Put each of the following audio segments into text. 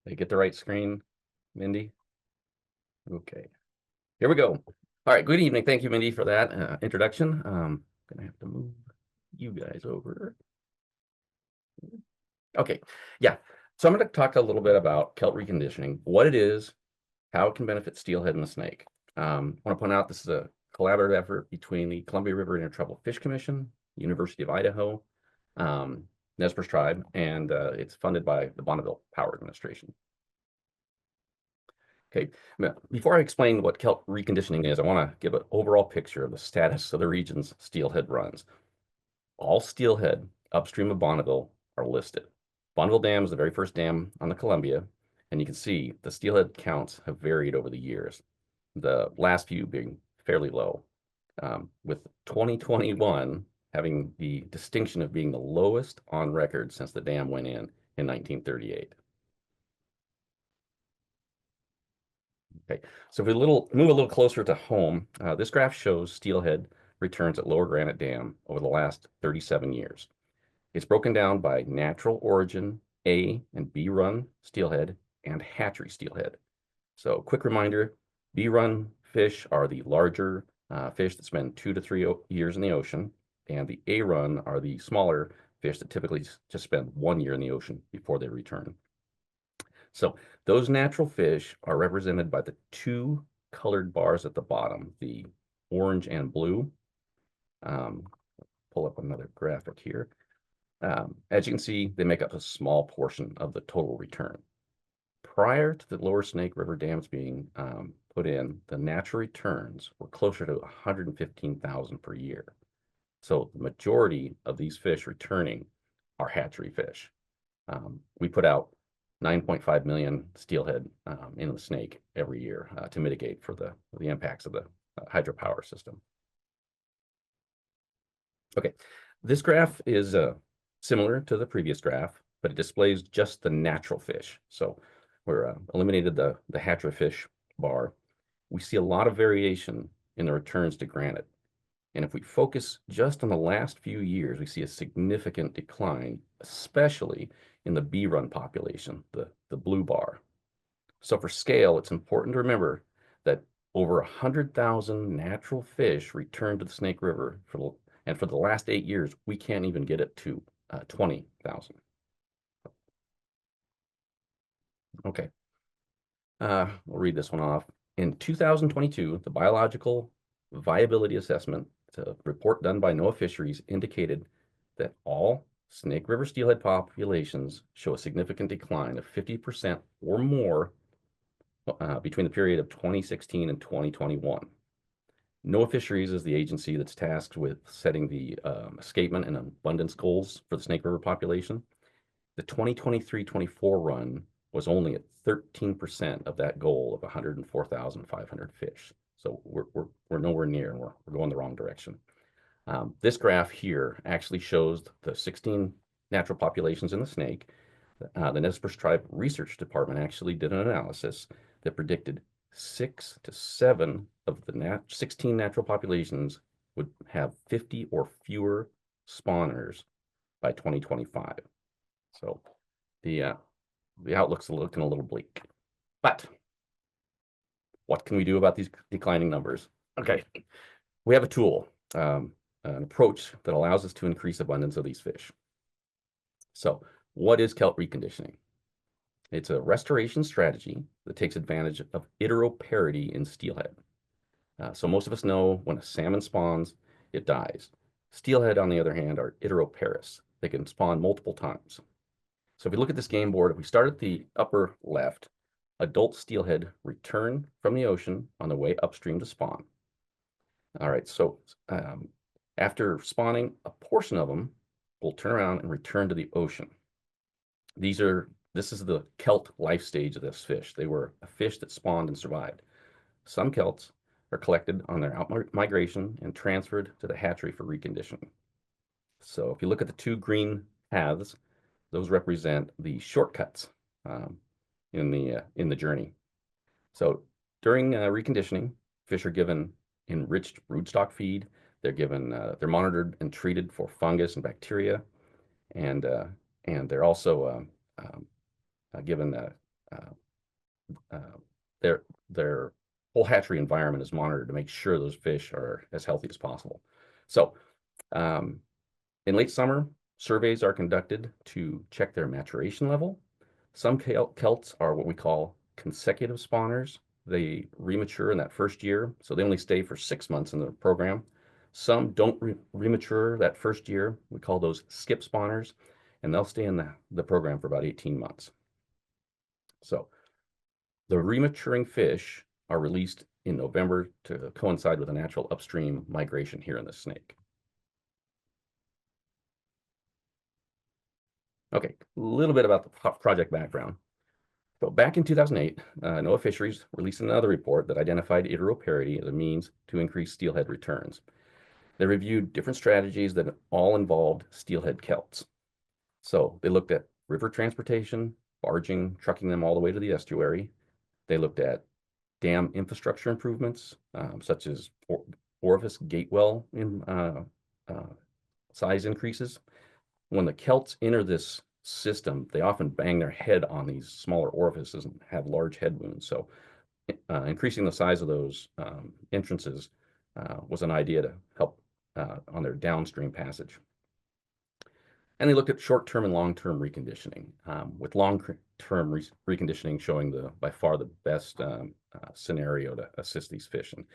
Did I get the right screen, Mindy? Okay, here we go. All right, good evening. Thank you, Mindy, for that introduction. Gonna have to move you guys over. Okay, yeah. So I'm going to talk a little bit about Kelt reconditioning, what it is, how it can benefit steelhead and the snake. I want to point out this is a collaborative effort between the Columbia River Intertribal Fish Commission, University of Idaho, Nez Perce Tribe, and it's funded by the Bonneville Power Administration. Okay, now, before I explain what Kelt reconditioning is, I want to give an overall picture of the status of the region's steelhead runs. All steelhead upstream of Bonneville are listed. Bonneville Dam is the very first dam on the Columbia, and you can see the steelhead counts have varied over the years, the last few being fairly low, with 2021 having the distinction of being the lowest on record since the dam went in 1938. Okay, so if we move a little closer to home, this graph shows steelhead returns at Lower Granite Dam over the last 37 years. It's broken down by natural origin, A and B run steelhead, and hatchery steelhead. So quick reminder, B run fish are the larger fish that spend 2 to 3 years in the ocean, and the A run are the smaller fish that typically just spend 1 year in the ocean before they return. So those natural fish are represented by the two colored bars at the bottom, the orange and blue. Pull up another graphic here. As you can see, they make up a small portion of the total return. Prior to the Lower Snake River dams being put in, the natural returns were closer to 115,000 per year. So the majority of these fish returning are hatchery fish. We put out 9.5 million steelhead in the snake every year to mitigate for the impacts of the hydropower system. Okay, this graph is similar to the previous graph, but it displays just the natural fish. So we're eliminated the hatchery fish bar. We see a lot of variation in the returns to granite. And if we focus just on the last few years, we see a significant decline, especially in the B run population, the blue bar. So for scale, it's important to remember that over 100,000 natural fish returned to the Snake River, and for the last 8 years, we can't even get it to 20,000. Okay, we'll read this one off. In 2022, the Biological Viability Assessment, a report done by NOAA Fisheries, indicated that all Snake River steelhead populations show a significant decline of 50% or more between the period of 2016 and 2021. NOAA Fisheries is the agency that's tasked with setting the escapement and abundance goals for the Snake River population. The 2023-24 run was only at 13% of that goal of 104,500 fish. So we're nowhere near, and we're going the wrong direction. This graph here actually shows the 16 natural populations in the snake. The Nez Perce Tribe Research Department actually did an analysis that predicted 6 to 7 of the 16 natural populations would have 50 or fewer spawners by 2025. So the outlook's looking a little bleak. But what can we do about these declining numbers? Okay, we have a tool, an approach that allows us to increase abundance of these fish. So what is Kelt reconditioning? It's a restoration strategy that takes advantage of iteroparity in steelhead. So most of us know when a salmon spawns, it dies. Steelhead, on the other hand, are iteroparous. They can spawn multiple times. So if we look at this game board, if we start at the upper left, adult steelhead return from the ocean on their way upstream to spawn. All right, so after spawning, a portion of them will turn around and return to the ocean. This is the Kelt life stage of this fish. They were a fish that spawned and survived. Some Kelts are collected on their out migration and transferred to the hatchery for reconditioning. So if you look at the two green paths, those represent the shortcuts in the journey. So during reconditioning, fish are given enriched rootstock feed. They're monitored and treated for fungus and bacteria, and they're also given uh, uh, their whole hatchery environment is monitored to make sure those fish are as healthy as possible. So um, in late summer, surveys are conducted to check their maturation level. Some kelts are what we call consecutive spawners. They remature in that first year, so they only stay for 6 months in the program. Some don't remature that first year. We call those skip spawners, and they'll stay in the program for about 18 months. So the rematuring fish are released in November to coincide with a natural upstream migration here in the snake. Okay, a little bit about the project background. So back in 2008, NOAA Fisheries released another report that identified iteroparity as a means to increase steelhead returns. They reviewed different strategies that all involved steelhead kelts. So they looked at river transportation, barging, trucking them all the way to the estuary. They looked at dam infrastructure improvements, such as orifice gate well size increases. When the kelts enter this system, they often bang their head on these smaller orifices and have large head wounds. So increasing the size of those entrances was an idea to help on their downstream passage. And they looked at short-term and long-term reconditioning, with long-term reconditioning showing by far the best scenario to assist these fish. And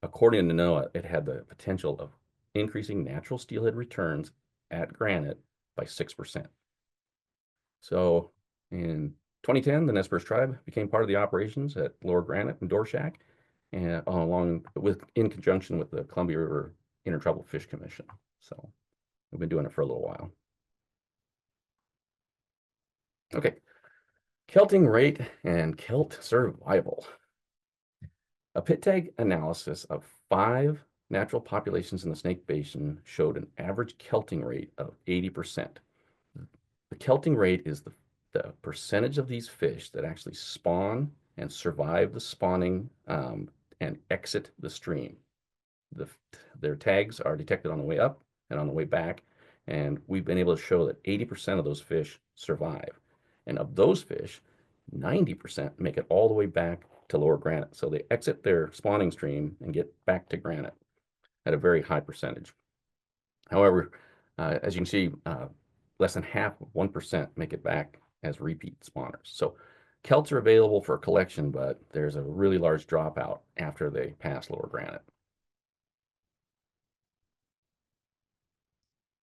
according to NOAA, it had the potential of increasing natural steelhead returns at Granite by 6%. So in 2010, the Nez Perce tribe became part of the operations at Lower Granite and Dorshak, and in conjunction with the Columbia River Intertribal Fish Commission. So we've been doing it for a little while. Okay, kelting rate and kelt survival. A pit tag analysis of 5 natural populations in the Snake Basin showed an average kelting rate of 80%. The kelting rate is the percentage of these fish that actually spawn and survive the spawning and exit the stream. Their tags are detected on the way up and on the way back, and we've been able to show that 80% of those fish survive. And of those fish, 90% make it all the way back to Lower Granite. So they exit their spawning stream and get back to Granite at a very high percentage. However, as you can see, less than half, 1%, make it back as repeat spawners. So kelts are available for collection, but there's a really large dropout after they pass Lower Granite.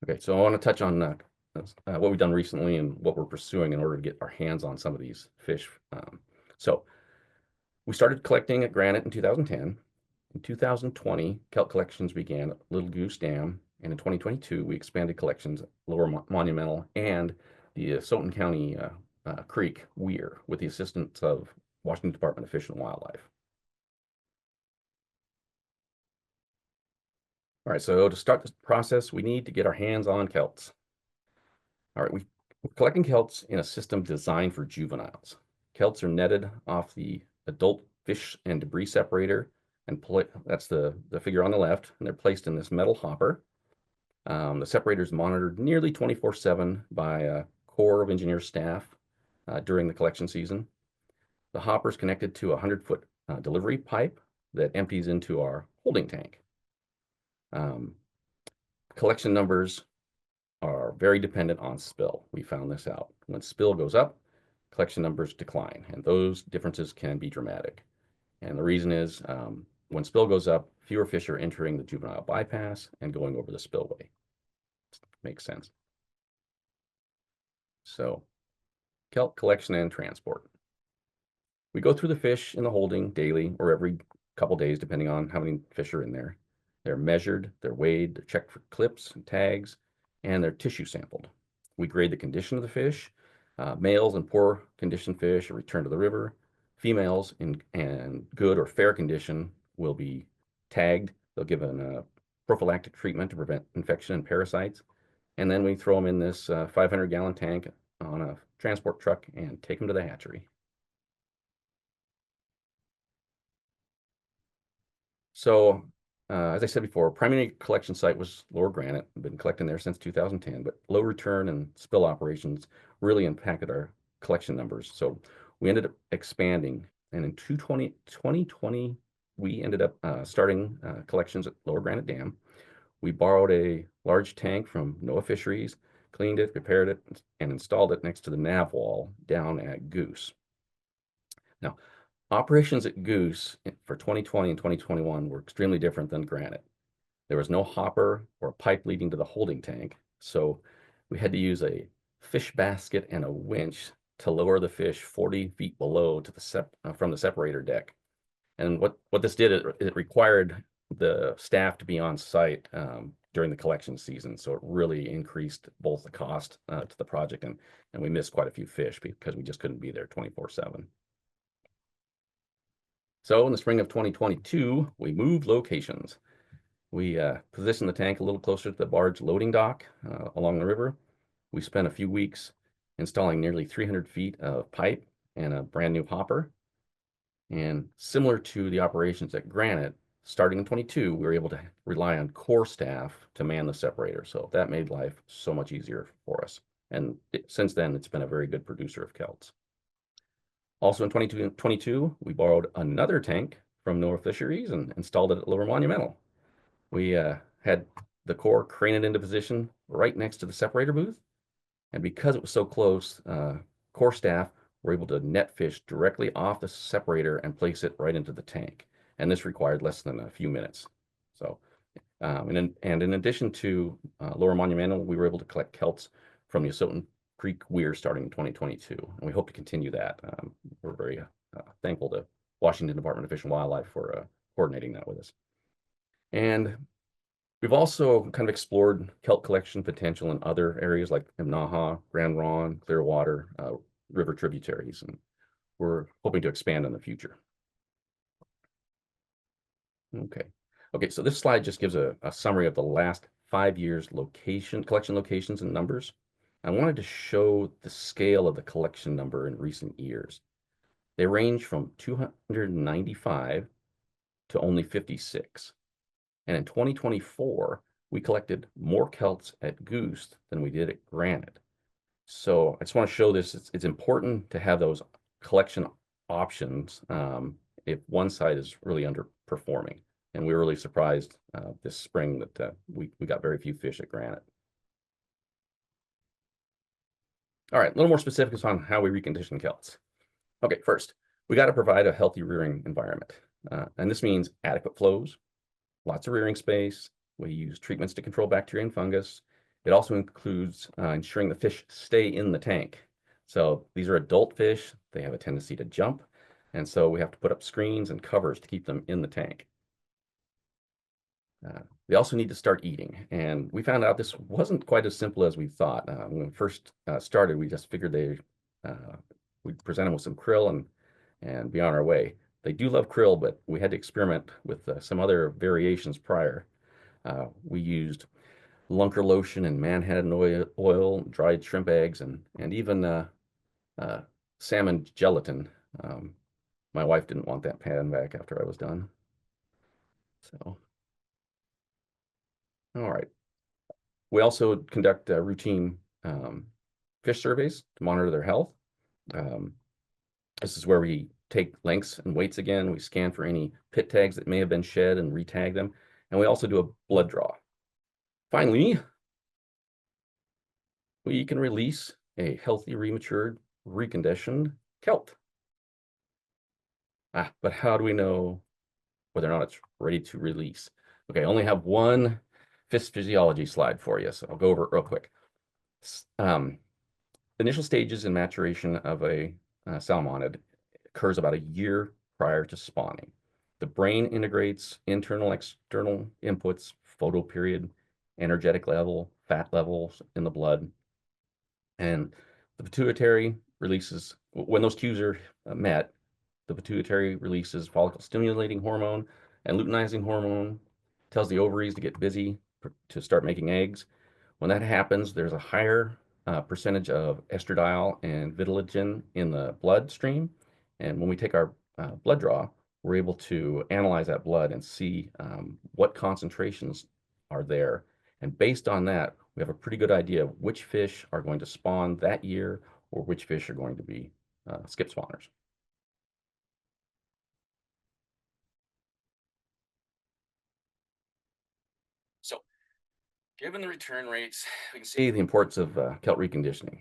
Okay, so I want to touch on what we've done recently and what we're pursuing in order to get our hands on some of these fish. So we started collecting at Granite in 2010. In 2020, kelt collections began at Little Goose Dam, and in 2022, we expanded collections at Lower Monumental and the Soton County Creek Weir with the assistance of Washington Department of Fish and Wildlife. All right, so to start this process, we need to get our hands on kelts. All right, we're collecting kelts in a system designed for juveniles. Kelts are netted off the adult fish and debris separator, and that's the figure on the left, and they're placed in this metal hopper. The separator is monitored nearly 24/7 by a Corps of Engineers staff during the collection season. The hopper is connected to a 100-foot delivery pipe that empties into our holding tank. Collection numbers are very dependent on spill. We found this out. When spill goes up, collection numbers decline, and those differences can be dramatic. And the reason is when spill goes up, fewer fish are entering the juvenile bypass and going over the spillway. Makes sense. So, kelt collection and transport. We go through the fish in the holding daily or every couple days, depending on how many fish are in there. They're measured, they're weighed, they're checked for clips and tags, and they're tissue sampled. We grade the condition of the fish. Males in poor condition fish are returned to the river. Females in good or fair condition will be tagged. They'll give a prophylactic treatment to prevent infection and parasites. And then we throw them in this 500-gallon tank on a transport truck and take them to the hatchery. So, as I said before, primary collection site was Lower Granite. I've been collecting there since 2010, but low return and spill operations really impacted our collection numbers. So we ended up expanding. And in 2020, we ended up starting collections at Lower Granite Dam. We borrowed a large tank from NOAA Fisheries, cleaned it, repaired it, and installed it next to the nav wall down at Goose. Now, operations at Goose for 2020 and 2021 were extremely different than Granite. There was no hopper or pipe leading to the holding tank, so we had to use a fish basket and a winch to lower the fish 40 feet below to the from the separator deck. And what this did, it required the staff to be on site during the collection season, so it really increased both the cost to the project, and we missed quite a few fish because we just couldn't be there 24/7. So in the spring of 2022, we moved locations. We positioned the tank a little closer to the barge loading dock along the river. We spent a few weeks installing nearly 300 feet of pipe and a brand new hopper. And similar to the operations at Granite, starting in 22, we were able to rely on core staff to man the separator. So that made life so much easier for us. And since then, it's been a very good producer of kelts. Also in 2022, we borrowed another tank from NOAA Fisheries and installed it at Lower Monumental. We had the core crane it into position right next to the separator booth. And because it was so close, core staff were able to net fish directly off the separator and place it right into the tank. And this required less than a few minutes. So, and in addition to Lower Monumental, we were able to collect kelts from the Asotin Creek Weir starting in 2022. And we hope to continue that. We're very thankful to Washington Department of Fish and Wildlife for coordinating that with us. And we've also kind of explored kelt collection potential in other areas like Imnaha, Grand Ronde, Clearwater, river tributaries, and we're hoping to expand in the future. Okay, so this slide just gives a summary of the last 5 years collection locations and numbers. I wanted to show the scale of the collection number in recent years. They range from 295 to only 56. And in 2024, we collected more kelts at Goose than we did at Granite. So I just want to show this. It's important to have those collection options if one site is really underperforming. And we were really surprised this spring that we got very few fish at Granite. All right, a little more specifics on how we recondition kelts. Okay, first, we got to provide a healthy rearing environment. And this means adequate flows, lots of rearing space. We use treatments to control bacteria and fungus. It also includes ensuring the fish stay in the tank. So these are adult fish. They have a tendency to jump. And so we have to put up screens and covers to keep them in the tank. They also need to start eating. And we found out this wasn't quite as simple as we thought. When we first started, we just figured we'd present them with some krill and be on our way. They do love krill, but we had to experiment with some other variations prior. We used lunker lotion and Manhattan oil, dried shrimp eggs, and even salmon gelatin. My wife didn't want that pan back after I was done. So, all right. We also conduct routine fish surveys to monitor their health. This is where we take lengths and weights again. We scan for any pit tags that may have been shed and retag them. And we also do a blood draw. Finally, we can release a healthy, rematured, reconditioned kelt. But how do we know whether or not it's ready to release? Okay, I only have one fish physiology slide for you, so I'll go over it real quick. Initial stages in maturation of a salmonid occurs about a year prior to spawning. The brain integrates internal, external inputs, photo period, energetic level, fat levels in the blood, and the pituitary releases, when those cues are met, the pituitary releases follicle stimulating hormone and luteinizing hormone, tells the ovaries to get busy to start making eggs. When that happens, there's a higher percentage of estradiol and vitellogen in the bloodstream. And when we take our blood draw, we're able to analyze that blood and see what concentrations are there. And based on that, we have a pretty good idea of which fish are going to spawn that year or which fish are going to be skip spawners. So, given the return rates, we can see the importance of Kelt reconditioning.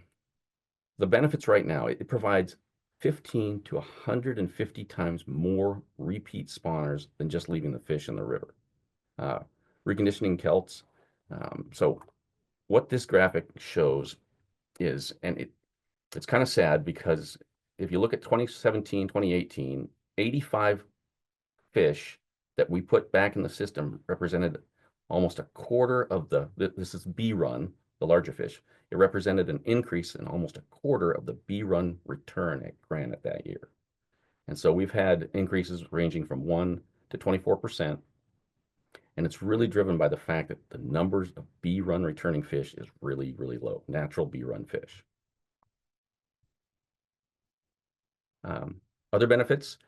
The benefits right now, it provides 15 to 150 times more repeat spawners than just leaving the fish in the river. Reconditioning Kelts. So what this graphic shows is, and it's kind of sad because if you look at 2017, 2018, 85 fish that we put back in the system represented almost a quarter of this is B run, the larger fish. It represented an increase in almost a quarter of the B run return at Granite that year. And so we've had increases ranging from 1 to 24%. And it's really driven by the fact that the numbers of B run returning fish is really, really low, natural B run fish. Other benefits,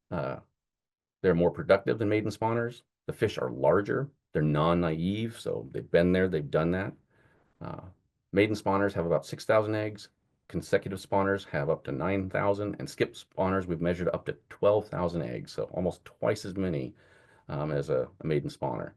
they're more productive than maiden spawners. The fish are larger. They're non-naive, so they've been there, they've done that. Maiden spawners have about 6,000 eggs. Consecutive spawners have up to 9,000, and skip spawners we've measured up to 12,000 eggs, so almost twice as many as a maiden spawner.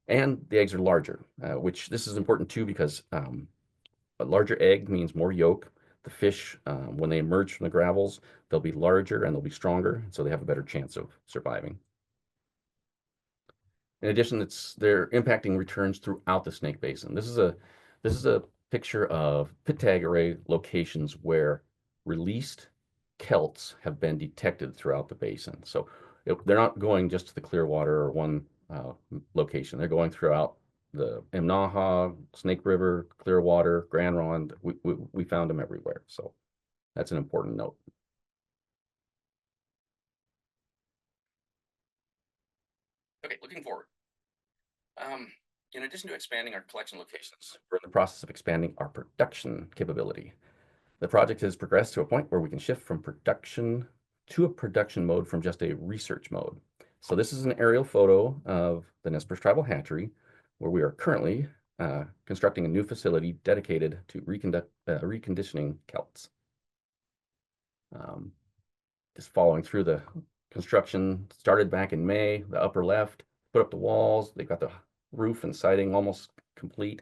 And the eggs are larger, which this is important too because a larger egg means more yolk. The fish, when they emerge from the gravels, they'll be larger and they'll be stronger, so they have a better chance of surviving. In addition, they're impacting returns throughout the Snake Basin. This is a picture of pit tag array locations where released kelts have been detected throughout the basin. So they're not going just to the Clearwater or one location. They're going throughout the Imnaha, Snake River, Clearwater, Grand Ronde. We found them everywhere. So that's an important note. Okay, looking forward. In addition to expanding our collection locations, we're in the process of expanding our production capability. The project has progressed to a point where we can shift from production to a production mode from just a research mode. So this is an aerial photo of the Nez Perce Tribal Hatchery, where we are currently constructing a new facility dedicated to reconditioning kelts. Just following through the construction, started back in May, the upper left, put up the walls, they've got the roof and siding almost complete.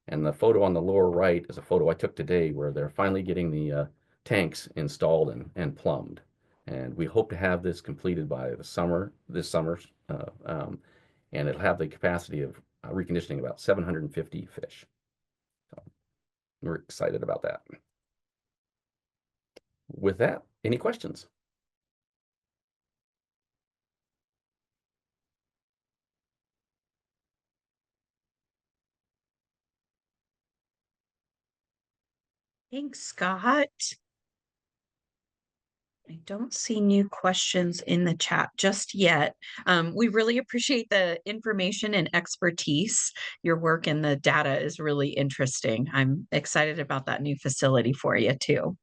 And the photo on the lower right is a photo I took today where they're finally getting the tanks installed and plumbed. And we hope to have this completed by this summer, and it'll have the capacity of reconditioning about 750 fish. So we're excited about that. With that, any questions? Thanks, Scott. I don't see new questions in the chat just yet. We really appreciate the information and expertise. Your work and the data is really interesting. I'm excited about that new facility for you too.